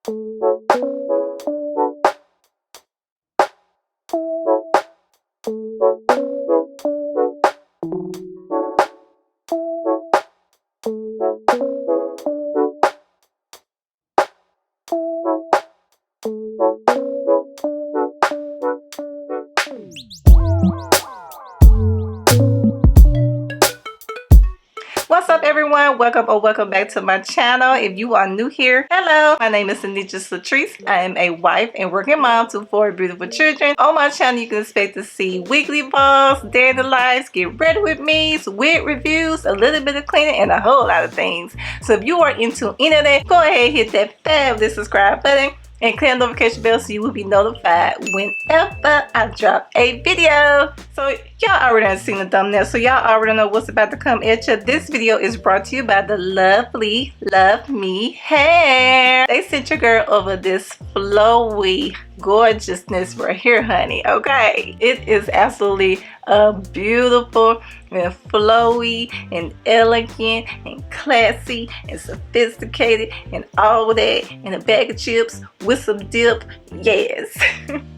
What's up, everyone? Welcome back to my channel. If you are new here, hello, my name is Anitra Latrice. I am a wife and working mom to 4 beautiful children. On my channel, you can expect to see weekly vlogs, day in the lives, get ready with me, wig reviews, a little bit of cleaning, and a whole lot of things. So if you are into any of that, go ahead and hit that fabulous subscribe button and click the notification bell so you will be notified whenever I drop a video. So y'all already have seen the thumbnail, so y'all already know what's about to come at you. This video is brought to you by the lovely Love Me hair. They sent your girl over this flowy gorgeousness right here, honey. Okay, it is absolutely beautiful and flowy and elegant and classy and sophisticated and all that in a bag of chips with some dip. Yes.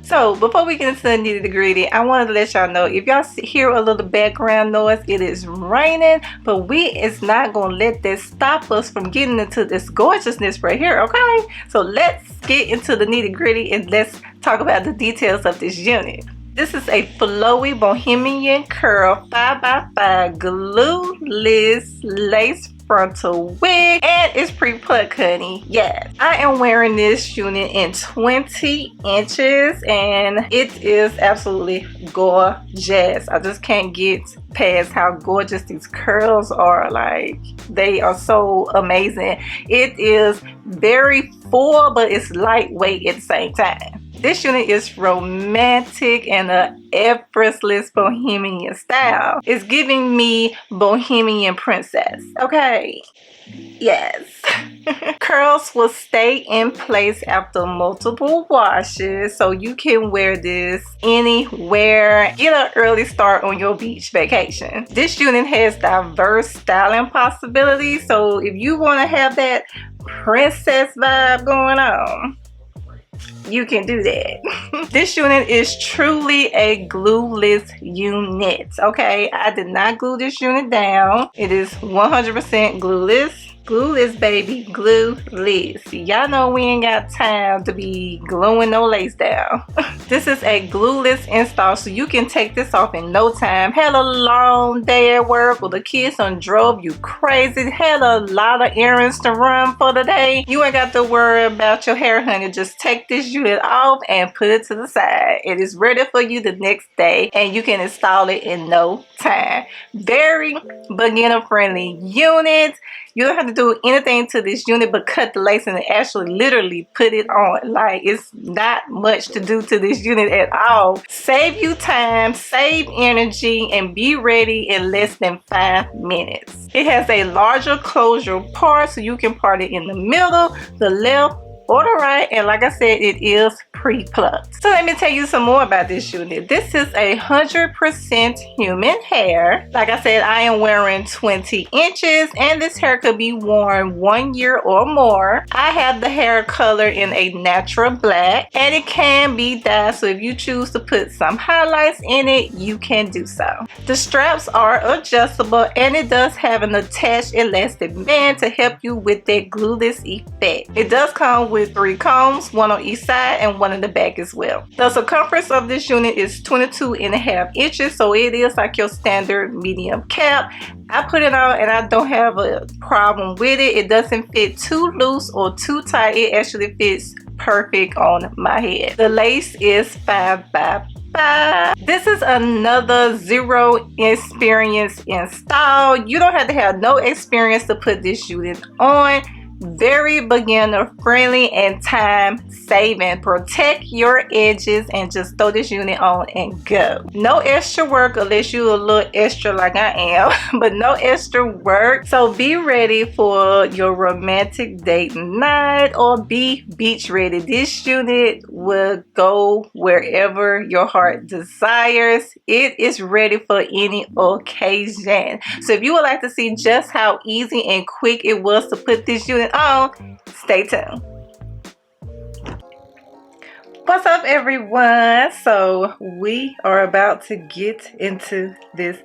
So before we get into the nitty gritty, I wanted to let y'all know, if y'all hear a little background noise, it is raining, but we is not gonna let that stop us from getting into this gorgeousness right here. Okay, so let's get into the nitty gritty and let's talk about the details of this unit. This is a flowy Bohemian curl 5x5 glueless lace frontal wig, and it's pre-plucked, honey. Yes, I am wearing this unit in 20 inches and it is absolutely gorgeous. I just can't get past how gorgeous these curls are. Like, they are so amazing. It is very full, but it's lightweight at the same time. This unit is romantic and a effortless bohemian style. It's giving me bohemian princess. Okay, yes. Curls will stay in place after multiple washes, so you can wear this anywhere. Get an early start on your beach vacation. This unit has diverse styling possibilities, so if you want to have that princess vibe going on, you can do that. This unit is truly a glueless unit. Okay, I did not glue this unit down. It is 100% glueless. Glueless, baby, glueless. Y'all know we ain't got time to be gluing no lace down. This is a glueless install, so you can take this off in no time. Had a long day at work, or the kids done drove you crazy, had a lot of errands to run for the day. You ain't got to worry about your hair, honey. Just take this unit off and put it to the side. It is ready for you the next day and you can install it in no time. Very beginner friendly unit. You don't have to do anything to this unit but cut the lace and actually literally put it on. Like, it's not much to do to this unit at all. Save you time, save energy, and be ready in less than 5 minutes. It has a larger closure part, so you can part it in the middle, the left, or the right, and like I said, it is pre-plucked. So let me tell you some more about this unit. This is 100% human hair. Like I said, I am wearing 20 inches and this hair could be worn 1 year or more. I have the hair color in a natural black and it can be dyed, so if you choose to put some highlights in it, you can do so. The straps are adjustable and it does have an attached elastic band to help you with that glueless effect. It does come with 3 combs, one on each side and one in the back as well. The circumference of this unit is 22.5 inches, so it is like your standard medium cap. I put it on and I don't have a problem with it. It doesn't fit too loose or too tight. It actually fits perfect on my head. The lace is 5x5. This is another zero experience install. You don't have to have no experience to put this unit on. Very beginner friendly and time saving. Protect your edges and just throw this unit on and go. No extra work unless you're a little extra like I am, but no extra work. So be ready for your romantic date night or be beach ready. This unit will go wherever your heart desires. It is ready for any occasion. So if you would like to see just how easy and quick it was to put this unit on, stay tuned. What's up, everyone? So we are about to get into this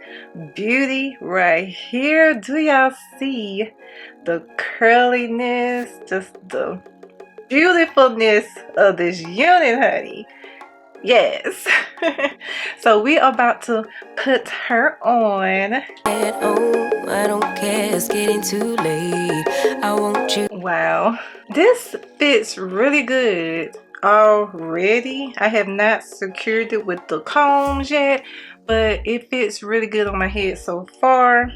beauty right here. Do y'all see the curliness, just the beautifulness of this unit, honey? Yes. So we are about to put her on. Oh, I don't care, it's getting too late. I want you. Wow, this fits really good already. I have not secured it with the combs yet, but it fits really good on my head so far.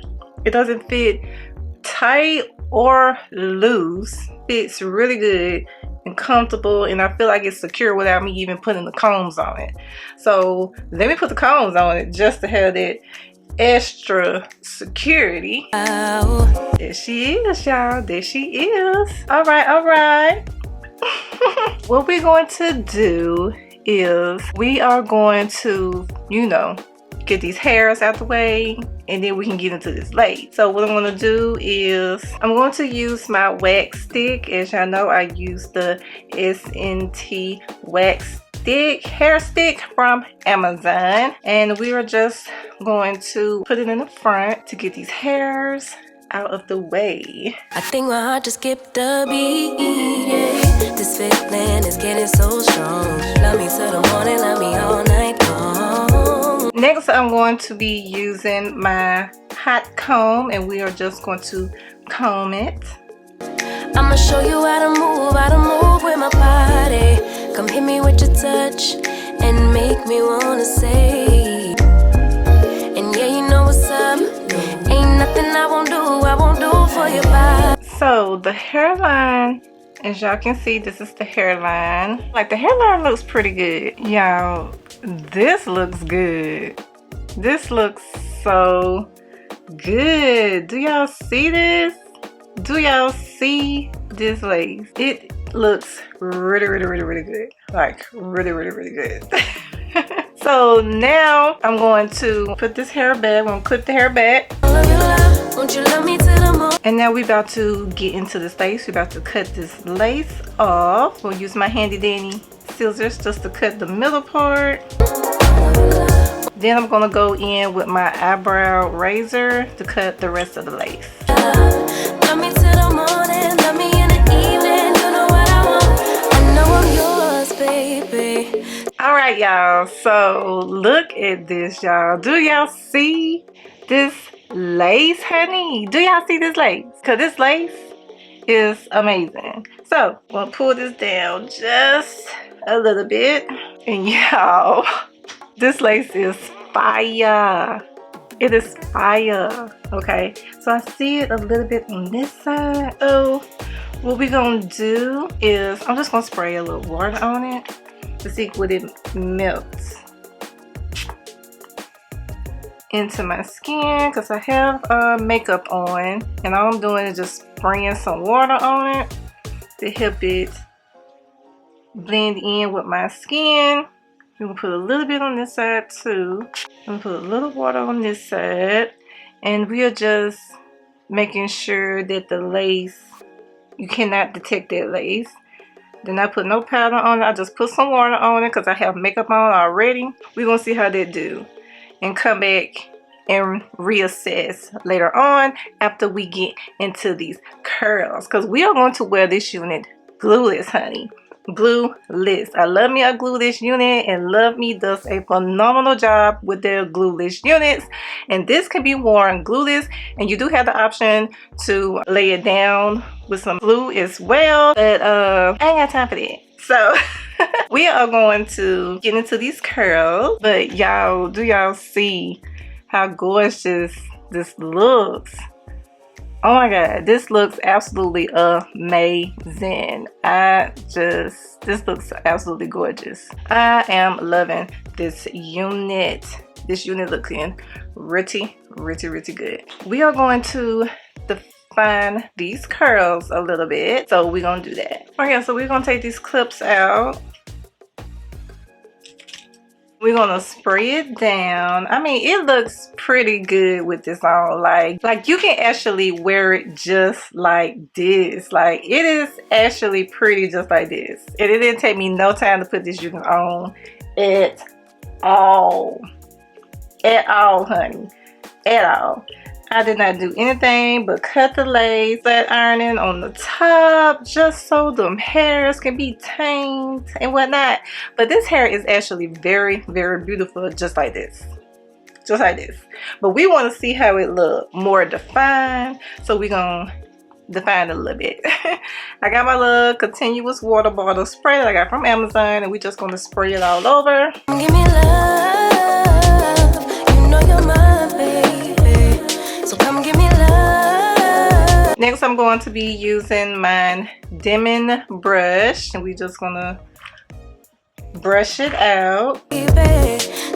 It doesn't fit tight or loose. Fits really good and comfortable, and I feel like it's secure without me even putting the combs on it. So let me put the combs on it just to have that extra security. There she is, y'all. There she is. All right. What we're going to do is we are going to, get these hairs out the way, and then we can get into this lace. So what I'm going to do is I'm going to use my wax stick. As y'all know, I use the SNT wax stick, hair stick from Amazon, and we are just going to put it in the front to get these hairs out of the way. I think my heart just skipped a beat. Yeah. This feeling is getting so strong. Love me till the morning, love me all night long. Next, I'm going to be using my hot comb, and we are just going to comb it. I'ma show you how to move with my body. Come hit me with your touch and make me wanna say. And yeah, you know what's up. Ain't nothing I won't do for your body. So the hairline, as y'all can see, this is the hairline. Like, the hairline looks pretty good. Y'all, this looks good. This looks so good. Do y'all see this? Do y'all see this lace? It looks really good. Like, really good. So now I'm going to put this hair back. I'm going to clip the hair back. And now we're about to get into this lace. We're about to cut this lace off. We'll use my handy dandy scissors just to cut the middle part. Then I'm going to go in with my eyebrow razor to cut the rest of the lace. Love me till the morning, love me in the evening. You know what I want. I know I'm yours, baby. Alright, y'all. So look at this, y'all. Do y'all see this lace, honey? Do y'all see this lace? Because this lace is amazing. So I'm going to pull this down just a little bit. And y'all, this lace is fire. It is fire. Okay, so I see it a little bit on this side. So what we're gonna do is I'm just gonna spray a little water on it to see what it melts into my skin, because I have makeup on, and all I'm doing is just spraying some water on it to help it blend in with my skin. We're gonna put a little bit on this side too. I'm gonna put a little water on this side, and we are just making sure that the lace, you cannot detect that lace. Then I put no powder on it. I just put some water on it because I have makeup on already. We're gonna see how that do and come back and reassess later on after we get into these curls, because we are going to wear this unit glueless, honey. Glueless. I love me a glueless unit, and Love Me does a phenomenal job with their glueless units, and this can be worn glueless, and you do have the option to lay it down with some glue as well, but I ain't got time for that. So we are going to get into these curls, but y'all, do y'all see how gorgeous this looks? Oh my god, this looks absolutely amazing. This looks absolutely gorgeous. I am loving this unit. This unit looking really good. We are going to define these curls a little bit, so we're gonna do that. Okay, so we're gonna take these clips out. We're gonna spray it down. I mean, it looks pretty good with this on. Like you can actually wear it just like this. Like it is actually pretty just like this. And it didn't take me no time to put this unit on at all. At all, honey. At all. I did not do anything but cut the lace, flat ironing on the top just so them hairs can be tamed and whatnot. But this hair is actually very, very beautiful just like this. Just like this. But we want to see how it look more defined. So we're going to define it a little bit. I got my little continuous water bottle spray that I got from Amazon. And we're just going to spray it all over. Give me love. You know you're my baby. So come give me love. Next, I'm going to be using my dimming brush, and we're just gonna brush it out.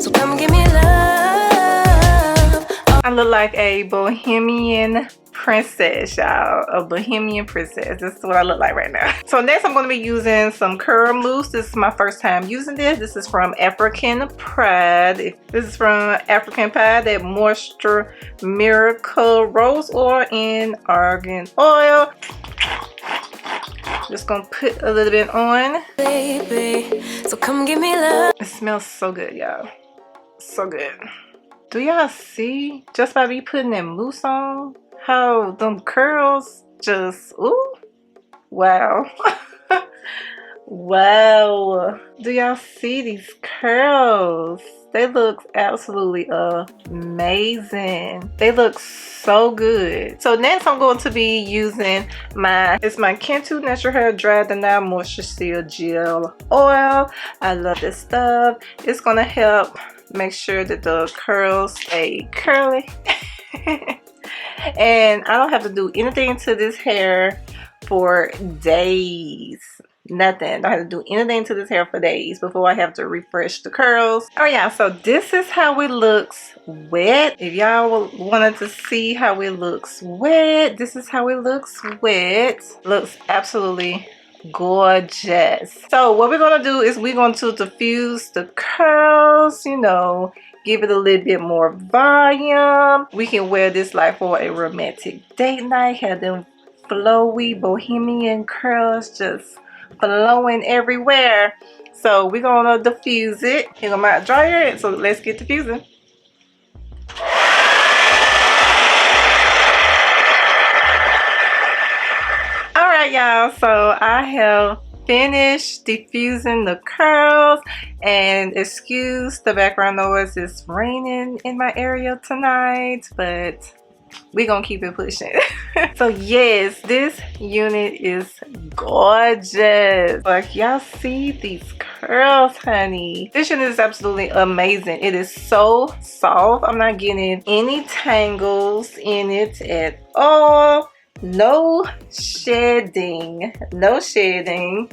So come give me love. I look like a Bohemian princess, y'all. A Bohemian princess. This is what I look like right now. So next, I'm going to be using some curl mousse. This is my first time using this. This is from African Pride. This is from African Pride. That Moisture Miracle Rose Oil and Argan Oil. Just gonna put a little bit on. Baby, so come give me love. It smells so good, y'all. So good. Do y'all see, just by me putting that mousse on, how them curls just, ooh, wow. Wow. Do y'all see these curls? They look absolutely amazing. They look so good. So next I'm going to be using my Kentu Natural Hair Dry Deny Moisture Seal Gel Oil. I love this stuff. It's gonna help make sure that the curls stay curly. And I don't have to do anything to this hair for days. Nothing. Don't have to do anything to this hair for days before I have to refresh the curls. Oh yeah, so this is how it looks wet. If y'all wanted to see how it looks wet, this is how it looks wet. Looks absolutely gorgeous. So what we're gonna do is we're going to diffuse the curls, you know, give it a little bit more volume. We can wear this like for a romantic date night, have them flowy bohemian curls just flowing everywhere. So we're gonna diffuse it. Here go my dryer, so let's get diffusing. Alright y'all, so I have finished diffusing the curls, and excuse the background noise, it's raining in my area tonight, but we're gonna keep it pushing. So yes, this unit is gorgeous. Like y'all see these curls, honey. This unit is absolutely amazing. It is so soft. I'm not getting any tangles in it at all. No shedding. No shedding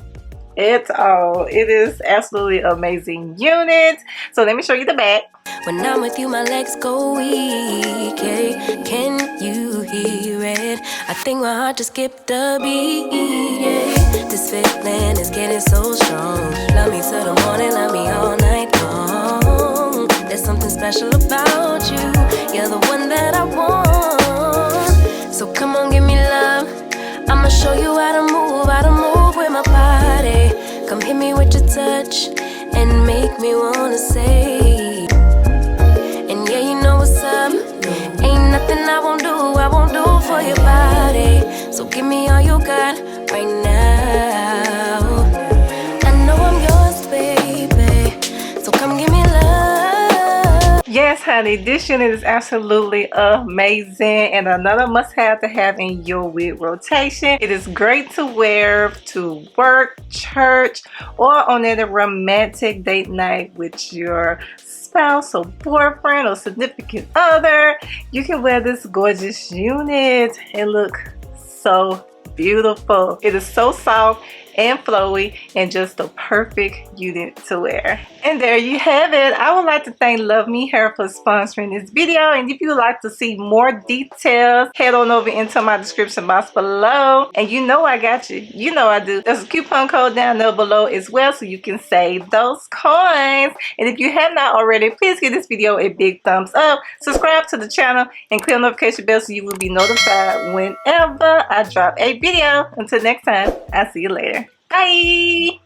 at all. It is absolutely amazing unit. So let me show you the back. When I'm with you, my legs go weak. Yeah. Can you hear it? I think my heart just skipped a beat. Yeah. This feeling is getting so strong. Love me till the morning, love me all night long. There's something special about you. You're the one that I want. So come on, give me love. I'ma show you how to move with my body. Come hit me with your touch and make me wanna say. And yeah, you know what's up. Ain't nothing I won't do for your body. So give me all you got right now. I know I'm yours, baby. So come give me love. Yes, honey, this unit is absolutely amazing and another must-have to have in your wig rotation. It is great to wear to work, church, or on a romantic date night with your spouse or boyfriend or significant other. You can wear this gorgeous unit and look so beautiful. It is so soft and flowy and just the perfect unit to wear. And there you have it. I would like to thank Love Me Hair for sponsoring this video, and if you would like to see more details, head on over into my description box below. And you know I got you. You know I do. There's a coupon code down there below as well, so you can save those coins. And if you have not already, please give this video a big thumbs up, subscribe to the channel, and click the notification bell so you will be notified whenever I drop a video. Until next time, I'll see you later. Bye!